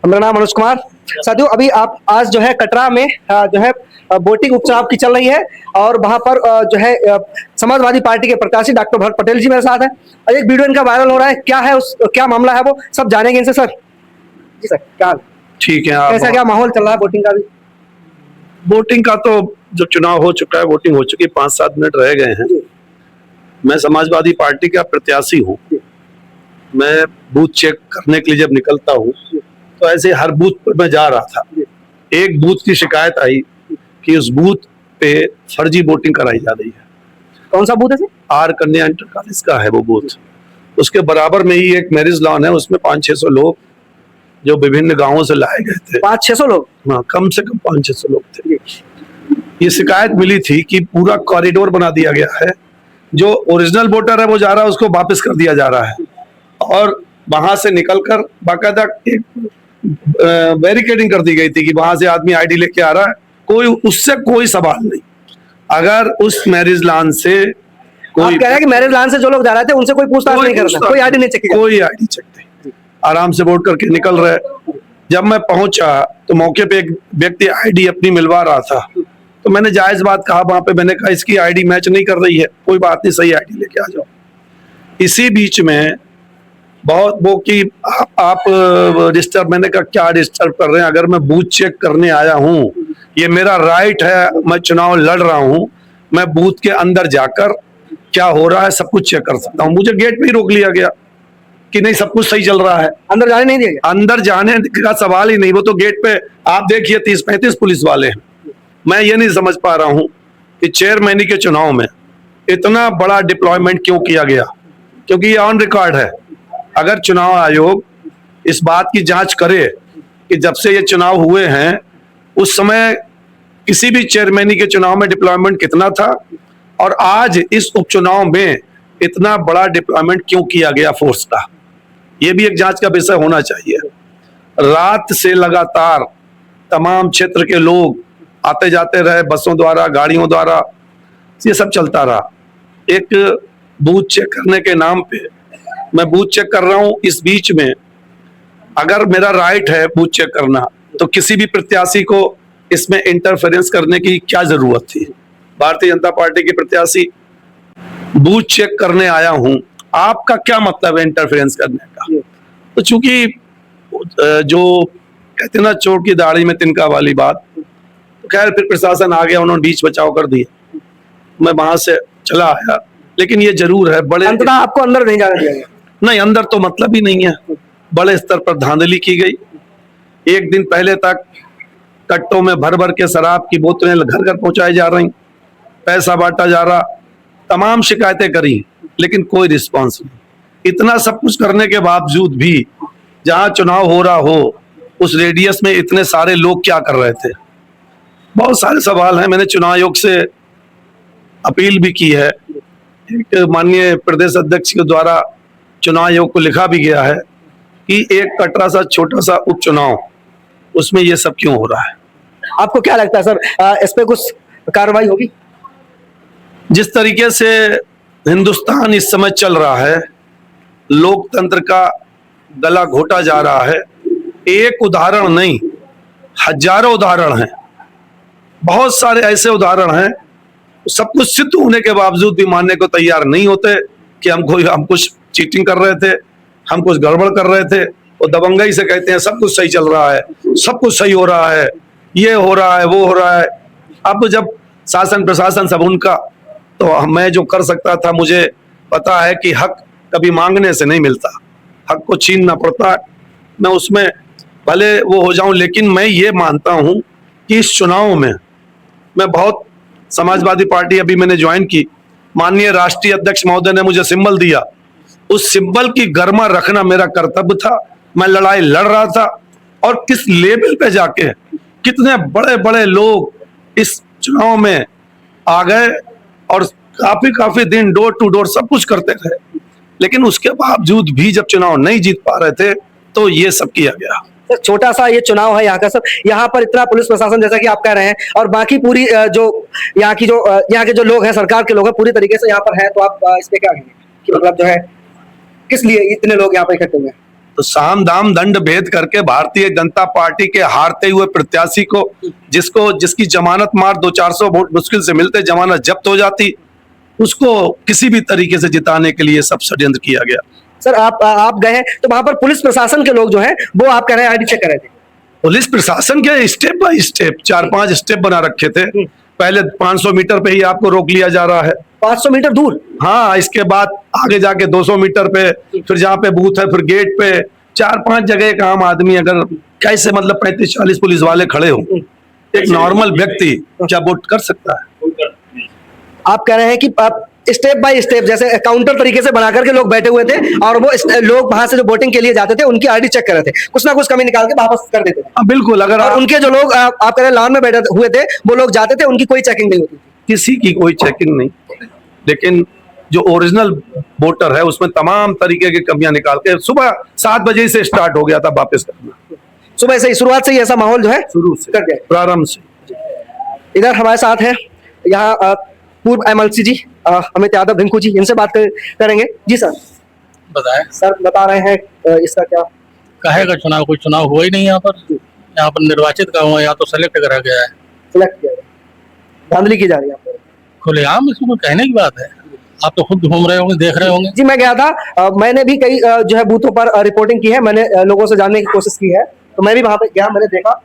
मेरा नाम मनोज कुमार। साथियों, अभी आप आज जो है कटरा में जो है वोटिंग उपचुनाव की चल रही है और वहां पर जो है समाजवादी पार्टी के प्रत्याशी डॉक्टर भरत पटेल जी मेरे साथ है और एक वीडियो इनका वायरल हो रहा है। क्या है क्या मामला है वो सब जानेंगे इनसे। सर जी सर, क्या ठीक है। कैसा क्या माहौल चल रहा है वोटिंग का? भी वोटिंग का तो जो चुनाव हो चुका है, वोटिंग हो चुकी, 5-7 मिनट रह गए हैं। मैं समाजवादी पार्टी का प्रत्याशी हूँ। मैं बूथ चेक करने के लिए जब निकलता हूँ तो ऐसे हर बूथ पर मैं जा रहा था। एक बूथ की शिकायत आई कि उस बूथ पे फर्जी वोटिंग कराई जा रही है। कौन सा बूथ है? आर कन्या इंटर कॉलेज का है वो बूथ। उसके बराबर में ही एक मैरिज लॉन है, उसमें 500-600 लोग जो विभिन्न गांवों से लाए गए थे। 500-600 लोग? हाँ, कम से कम 500-600 लोग थे। ये शिकायत मिली थी कि पूरा कॉरिडोर बना दिया गया है, जो ओरिजिनल वोटर है वो जा रहा है, उसको वापस कर दिया जा रहा है और वहां से निकलकर बाकायदा एक बैरिकेडिंग कर दी गई थी कि वहां से आदमी आईडी लेके आ रहा है। कोई उससे कोई सवाल नहीं। अगर उस मैरिज लॉन से कोई कह रहे हैं कि मैरिज लॉन से जो लोग जा रहे थे उनसे कोई पूछताछ नहीं करता, कोई आईडी नहीं चेक किया, कोई आईडी चेक नहीं, आराम से वोट करके निकल रहे। जब मैं पहुंचा तो मौके पे एक व्यक्ति आईडी अपनी मिलवा रहा था, तो मैंने जायज बात कहा वहां पे, मैंने कहा इसकी आईडी मैच नहीं कर रही है, कोई बात नहीं, सही आईडी लेके आ जाओ। इसी बीच में बहुत वो कि आप डिस्टर्ब, मैंने कहा क्या डिस्टर्ब कर रहे हैं? अगर मैं बूथ चेक करने आया हूँ, ये मेरा राइट है, मैं चुनाव लड़ रहा हूँ, मैं बूथ के अंदर जाकर क्या हो रहा है सब कुछ चेक कर सकता हूँ। मुझे गेट पे ही रोक लिया गया कि नहीं सब कुछ सही चल रहा है, अंदर जाने नहीं दिया गया। अंदर जाने का सवाल ही नहीं, वो तो गेट पे आप देखिए 30-35 पुलिस वाले हैं। मैं ये नहीं समझ पा रहा हूँ कि चेयरमैनी के चुनाव में इतना बड़ा डिप्लॉयमेंट क्यों किया गया, क्योंकि ये ऑन रिकॉर्ड है। अगर चुनाव आयोग इस बात की जांच करे कि जब से ये चुनाव हुए हैं उस समय किसी भी चेयरमैनी के चुनाव में डिप्लॉयमेंट कितना था और आज इस उपचुनाव में इतना बड़ा डिप्लॉयमेंट क्यों किया गया फोर्स का, ये भी एक जांच का विषय होना चाहिए। रात से लगातार तमाम क्षेत्र के लोग आते जाते रहे, बसों द्वारा, गाड़ियों द्वारा, ये सब चलता रहा। एक बूथ चेक करने के नाम पे मैं बूथ चेक कर रहा हूं। इस बीच में अगर मेरा राइट है बूथ चेक करना, तो किसी भी प्रत्याशी को इसमें इंटरफेरेंस करने की क्या जरूरत थी? भारतीय जनता पार्टी के प्रत्याशी बूथ चेक करने आया हूं, आपका क्या मतलब है इंटरफेरेंस करने का? तो चूंकि जो कहते ना चोर की दाढ़ी में तिनका वाली बात, तो खैर फिर प्रशासन आ गया, उन्होंने बीच बचाव कर दिया, मैं वहां से चला आया। लेकिन ये जरूर है, बड़े अंततः आपको अंदर नहीं जाने दिया गया? नहीं, अंदर तो मतलब ही नहीं है। बड़े स्तर पर धांधली की गई। एक दिन पहले तक कट्टों में भर भर के शराब की बोतलें घर घर पहुंचाई जा रही, पैसा बांटा जा रहा, तमाम शिकायतें करी, लेकिन कोई रिस्पांस नहीं। इतना सब कुछ करने के बावजूद भी जहां चुनाव हो रहा हो उस रेडियस में इतने सारे लोग क्या कर रहे थे? बहुत सारे सवाल हैं। मैंने चुनाव आयोग से अपील भी की है, एक माननीय प्रदेश अध्यक्ष के द्वारा चुनाव आयोग को लिखा भी गया है कि एक कटरा सा छोटा सा उपचुनाव, उसमें ये सब क्यों हो रहा है? आपको क्या लगता है सर, इस पे कुछ कार्रवाई होगी? जिस तरीके से हिंदुस्तान इस समय चल रहा है, लोकतंत्र का गला घोटा जा रहा है। एक उदाहरण नहीं, हजारों उदाहरण हैं, बहुत सारे ऐसे उदाहरण हैं। सब कुछ सिद्ध होने के बावजूद भी मानने को तैयार नहीं होते कि हम कुछ चीटिंग कर रहे थे, हम कुछ गड़बड़ कर रहे थे। वो दबंगई से कहते हैं सब कुछ सही चल रहा है, सब कुछ सही हो रहा है, ये हो रहा है, वो हो रहा है। अब जब शासन प्रशासन सब उनका, तो मैं जो कर सकता था, मुझे पता है कि हक कभी मांगने से नहीं मिलता, हक को छीनना पड़ता है। मैं उसमें भले वो हो जाऊं, लेकिन मैं ये मानता हूं कि इस चुनाव में मैं बहुत, समाजवादी पार्टी अभी मैंने ज्वाइन की, माननीय राष्ट्रीय अध्यक्ष महोदय ने मुझे सिंबल दिया, उस सिंबल की गरिमा रखना मेरा कर्तव्य था। मैं लड़ाई लड़ रहा था और किस लेवल पे जाके कितने बड़े बड़े लोग इस चुनाव में आ गए और काफी दिन डोर टू डोर सब कुछ करते रहे, लेकिन उसके बावजूद भी जब चुनाव नहीं जीत पा रहे थे तो ये सब किया गया। सर, छोटा सा ये चुनाव है यहाँ का सर, यहाँ पर इतना पुलिस प्रशासन जैसा कि आप कह रहे हैं और बाकी पूरी जो यहाँ के जो लोग हैं, सरकार के लोग हैं, पूरी तरीके से यहाँ पर है, तो आप इस पे क्या कहेंगे कि मतलब जो है किस लिए इतने लोग यहाँ पर इकट्ठे हुए हैं? तो साम दाम दंड भेद करके भारतीय जनता पार्टी के हारते हुए प्रत्याशी को, जिसकी जमानत मार 200-400 वोट मुश्किल से मिलते, जमानत जब्त हो जाती, उसको किसी भी तरीके से जिताने के लिए सब षड्यंत्र किया गया। सर आप गए हैं तो वहां पर पुलिस प्रशासन के लोग जो हैं वो आप कह रहे हैं आईडी चेक कर रहे थे। पुलिस प्रशासन के स्टेप बाय स्टेप 4-5 स्टेप बना रखे थे। पहले 500 मीटर पे ही आपको रोक लिया जा रहा है, 500 मीटर दूर। हाँ, इसके बाद आगे जाके 200 मीटर पे, फिर जहाँ पे बूथ है, फिर गेट पे 4-5 जगह एक आम आदमी अगर कैसे मतलब 35-40 पुलिस वाले खड़े हो, एक नॉर्मल व्यक्ति क्या वोट कर सकता है? आप कह रहे हैं कि स्टेप बाय स्टेप जैसे काउंटर तरीके से बना करके लोग बैठे हुए थे और वो लोग वहां से जो वोटिंग के लिए जाते थे उनकी आईडी चेक कर रहे थे, कुछ ना कुछ कमी निकाल के वापस कर देते थे। हाँ बिल्कुल। अगर और उनके जो लोग आप कह रहे हैं लाइन में बैठे हुए थे वो लोग जाते थे, उनकी कोई चेकिंग नहीं होती थी। किसी की कोई चेकिंग नहीं, लेकिन जो ओरिजिनल वोटर है उसमें तमाम तरीके की कमियां निकाल के सुबह 7 बजे से स्टार्ट हो गया था वापस करना। सुबह से ही, शुरुआत से ही ऐसा माहौल जो है शुरू से कर गया, प्रारंभ से। इधर हमारे साथ है यहाँ पूर्व एमएलसी जी अमित यादव रिंकू जी, इनसे बात करेंगे। जी सर बताएं। सर बता रहे हैं इसका क्या कहेगा चुनाव, कोई चुनाव हुआ ही नहीं यहाँ पर। यहाँ पर निर्वाचित का हुआ, यहाँ तो सेलेक्ट करा गया है, सिलेक्ट किया गया, धांधली की जा रही है यहाँ पर खुलेआम। इसमें कोई कहने की बात है? आप तो खुद घूम रहे होंगे, देख रहे होंगे। जी मैं गया था, मैंने भी कई जो है बूथों पर रिपोर्टिंग की है, मैंने लोगों से जानने की कोशिश की है, तो मैं भी वहां पे गया, मैंने देखा।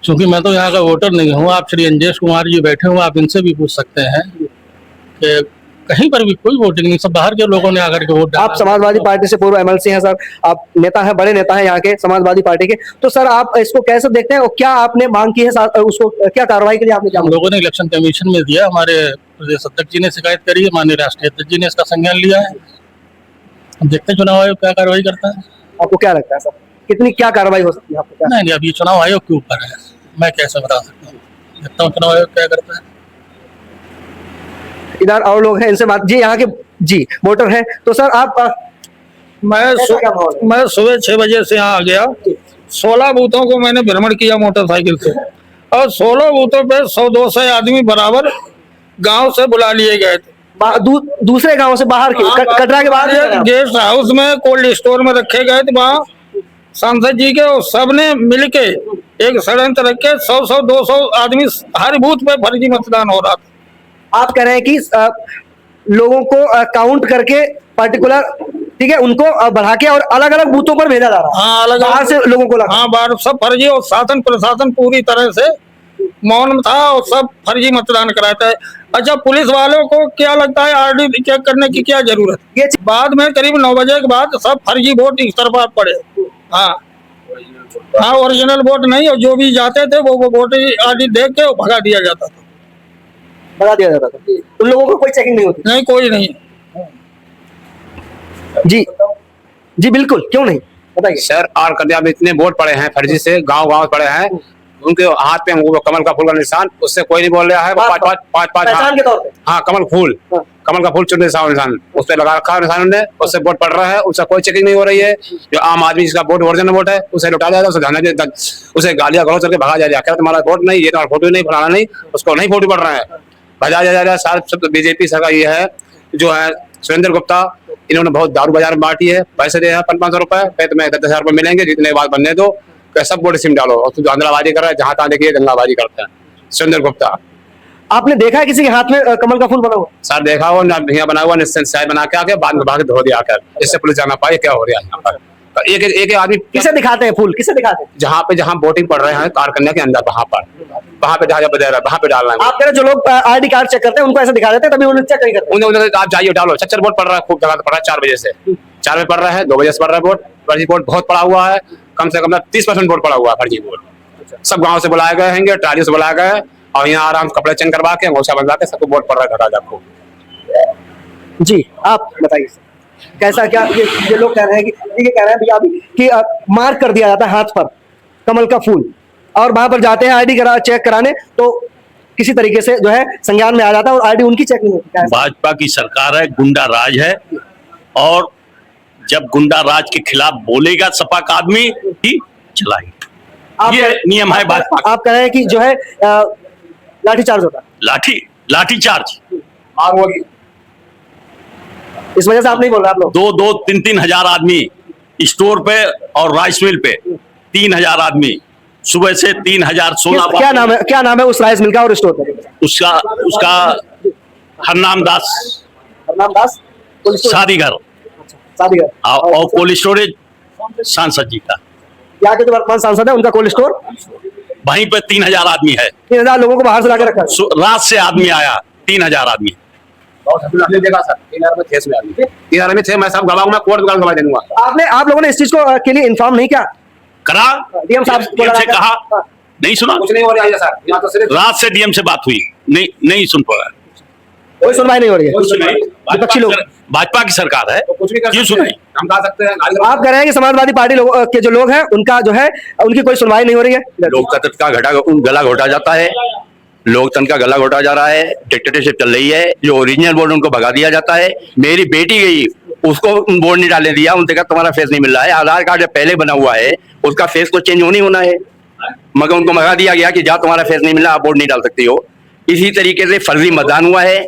क्योंकि मैं तो यहाँ का वोटर नहीं हूँ, आप श्री अंजेश कुमार जी बैठे हुए, आप इनसे भी पूछ सकते हैं कि कहीं पर भी कोई वोटिंग नहीं, सब बाहर के लोगों ने आकर के वोट डाला। आप समाजवादी पार्टी से पूर्व एमएलसी हैं सर, आप नेता हैं, बड़े नेता हैं यहाँ के समाजवादी पार्टी के, तो सर आप इसको कैसे देखते हैं और क्या आपने मांग की है, उसको क्या कार्रवाई के लिए आपने क्या हम लोगों ने इलेक्शन कमीशन में दिया, हमारे प्रदेश अध्यक्ष जी ने शिकायत करी है, माननीय राष्ट्रीय अध्यक्ष जी ने इसका संज्ञान लिया है। हम देखते हैं चुनाव आयोग क्या कार्रवाई करता है। आपको क्या लगता है सर, कितनी क्या कार्रवाई हो सकती है आपको क्या? नहीं, अब ये चुनाव आयोग के ऊपर है, मैं कैसे बता सकता हूँ। देखता हूँ चुनाव आयोग क्या करता है। इधर और लोग हैं, इनसे बात। जी यहाँ के जी वोटर हैं, तो सर आप मैं सुबह 6 बजे से यहाँ आ गया। 16 बूथों को मैंने भ्रमण किया मोटरसाइकिल से, और 16 बूथों पे 100-200 आदमी बराबर गांव से बुला लिए गए थे। दूसरे गांव से बाहर के कटरा के बाहर गेस्ट हाउस में, कोल्ड स्टोर में रखे गए थे। वहाँ सांसद जी के और सबने मिलके एक षड्यंत्र रख के 100-200 आदमी हर बूथ पे फर्जी मतदान हो रहा था। आप कह रहे हैं कि लोगों को काउंट करके पर्टिकुलर, ठीक है, उनको बढ़ा के और अलग अलग बूथों पर भेजा जा रहा है। हाँ, अलग बाहर से लोगों को लगा। हाँ, बाहर सब फर्जी, और शासन प्रशासन पूरी तरह से मौन था और सब फर्जी मतदान कराता है। अच्छा, पुलिस वालों को क्या लगता है आरडी चेक करने की क्या जरूरत? ये बाद में करीब 9 बजे के बाद सब फर्जी वोट इस तरफ पड़े। हाँ हाँ, ओरिजिनल वोट नहीं, और जो भी जाते थे वो वोट आरडी देख के भगा दिया जाता था। भगा दिया जाता था, उन लोगों को कोई चेकिंग नहीं होती? नहीं, कोई नहीं। जी जी बिल्कुल, क्यों नहीं, बताइए सर। और कन्या में इतने वोट पड़े हैं फर्जी से, गांव पड़े हैं, उनके हाथ पे वो कमल का फूल का निशान, उससे कोई नहीं बोल रहा है। पाँच पहचान के तौर पे। हाँ, कमल का फूल चुन निशान उस पर लगा रखा है निशान ने, उससे वोट पड़ रहा है, उससे कोई चेकिंग नहीं हो रही है। जो आम आदमी जिसका वोट ओरिजिनल वोट है उसे लुटा जाएगा, उसे गालियां गलौज करके भगा जाएगा। क्या तुम्हारा वोट नहीं, ये तुम्हारा फोटो नहीं, फलाना नहीं, उसको नहीं फोटो पड़ रहा है, भगा जाएगा। सब बीजेपी सरकार ये है, जो है सुरेंद्र गुप्ता, इन्होंने बहुत दारू बाजार में बांटी है, पैसे दे 500 रुपए, तुम्हें 10,000 रुपए मिलेंगे, जितने बात बनने दो, सब वोट सिम डालो, और तू धंधलाबाजी कर रहा है, जहां तहां देखिए धंधलाबाजी करते हैं सुरेंद्र गुप्ता। आपने देखा है किसी के हाथ में कमल का फूल बना हुआ? सर देखा हो ना, भैया बना हुआ निश्चित चाय बना के आके बाद में भाग धो दिया आकर, इससे पुलिस जाना पाए क्या हो रहा है यहाँ पर। एक आदमी किसे दिखाते हैं फूल, किसे दिखाते हैं? जहाँ वोटिंग पड़ रहे हैं कारकन्या के अंदर, वहां पे जहाँ बदल रहा है वहां पे डालना है। आप कह रहे जो लोग आईडी कार्ड चेक करते हैं उनको ऐसे दिखा देते हैं, तभी उन्हें चेक नहीं करते। उन्हें आप जाइए डालो, चच्चर वोट पड़ रहा है, खूब जगह पड़ रहा है। 4 बजे से 4 बजे पड़ रहा है, 2 बजे से पड़ रहा है वोट, फर्जी वोट बहुत पड़ा हुआ है, कम से कम 30% वोट पड़ा हुआ है फर्जी वोट। सब गाँव से बुलाए गए हैं, ट्राली से बुलाए गए, और यहाँ आराम कपड़े चेंज करवा के अंगोछा बंधा के सबको वोट पड़ रहा है घटा को। जी आप बताइए कैसा क्या ये लोग कह रहे हैं कि ये कह रहे हैं भैया अभी कि मार्क कर दिया जाता है हाथ पर कमल का फूल, और वहां पर जाते हैं आईडी चेक कराने, तो किसी तरीके से जो है संज्ञान में आ जाता है और आईडी उनकी चेक नहीं होती। भाजपा की सरकार है, गुंडा राज है, और जब गुंडा राज के खिलाफ बोलेगा सपा का आदमी ही चलाएंगे, ये नियम है भाजपा। आप कह रहे हैं कि जो है लाठीचार्ज होता है, लाठीचार्ज मार होगी, इस वजह से आप नहीं बोल रहे? आप लोग 2-3 हजार आदमी स्टोर पे और राइस मिल पे 3000 आदमी सुबह से 3016 क्या नाम है उस राइस मिल का और स्टोर का? उसका हरनाम दास हरनाम दास शादी घर शादी घर और कोल्ड स्टोरेज सांसद जी का, यहाँ के जो वर्तमान सांसद है उनका कोल्ड स्टोर। वहीं पे 3000 आदमी है। 3000 लोगों को बाहर से लाकर रखा है। रात से आदमी आया 3000 आदमी। आपने देखा सर 3000 में थे, 3000 में थे, मैं सब गवाह हूं, मैं कोर्ट में गवाह दे दूंगा। आप लोगों ने इस चीज को के लिए इन्फॉर्म नहीं किया? करा, डीएम साहब से कहा, नहीं सुना, कुछ नहीं हो रहा है सर, यहाँ तो सिर्फ रात से डीएम से बात हुई, नहीं सुन पा रहा, कोई सुनवाई नहीं हो रही है। कुछ नहीं। विपक्षी लोग, भाजपा की सरकार है, तो कुछ भी कर क्यों सकते हैं, सुने? हम कह सकते हैं। आप कह रहे हैं कि समाजवादी पार्टी के जो लोग हैं उनका जो है उनकी कोई सुनवाई नहीं हो रही है। लोकतंत्र का गला घोटा जाता है, लोकतंत्र का गला घोटा जा रहा है, डिक्टेटरशिप चल रही है। जो ओरिजिनल वोट उनको भगा दिया जाता है। मेरी बेटी गई, उसको वोट नहीं डालने दिया, उनसे कहा तुम्हारा फेस नहीं मिल रहा है। आधार कार्ड जब पहले बना हुआ है उसका फेस तो चेंज होना है, मगर उनको भगा दिया गया कि जा तुम्हारा फेस नहीं मिला, आप वोट नहीं डाल सकती हो। इसी तरीके से फर्जी मतदान हुआ है,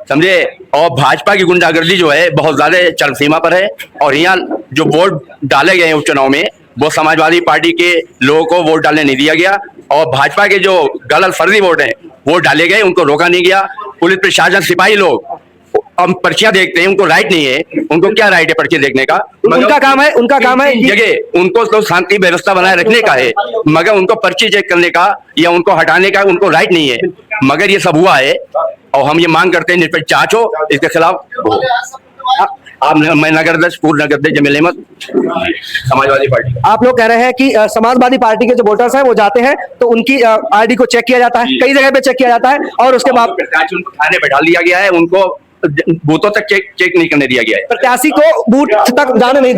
समझे। और भाजपा की गुंडागर्दी जो है बहुत ज्यादा चरम सीमा पर है। और यहाँ जो वोट डाले गए हैं उपचुनाव में, वो समाजवादी पार्टी के लोगों को वोट डालने नहीं दिया गया। और भाजपा के जो गलत फर्जी वोट हैं वो डाले गए, उनको रोका नहीं गया। पुलिस प्रशासन सिपाही लोग हम पर्चियां देखते हैं, उनको राइट नहीं है। उनको क्या राइट है पर्ची देखने का? उनका काम है जगह उनको तो शांति व्यवस्था बनाए रखने का है, मगर उनको पर्ची चेक करने का या उनको हटाने का उनको राइट नहीं है। मगर ये सब हुआ है और हम ये मांग करते हैं निष्पक्ष जांच हो, इसके खिलाफ आप मैं नगरदक्ष पूर्व नगरदक्ष जमील अहमद समाजवादी पार्टी। आप लोग कह रहे हैं कि समाजवादी पार्टी के जो वोटर्स हैं वो जाते हैं तो उनकी आईडी को चेक किया जाता है, कई जगह पे चेक किया जाता है और उसके बाद प्रत्याशी उनको थाने पे डाल दिया गया है, उनको बूथों तक चेक नहीं करने दिया गया है। प्रत्याशी को बूथ तक जाने नहीं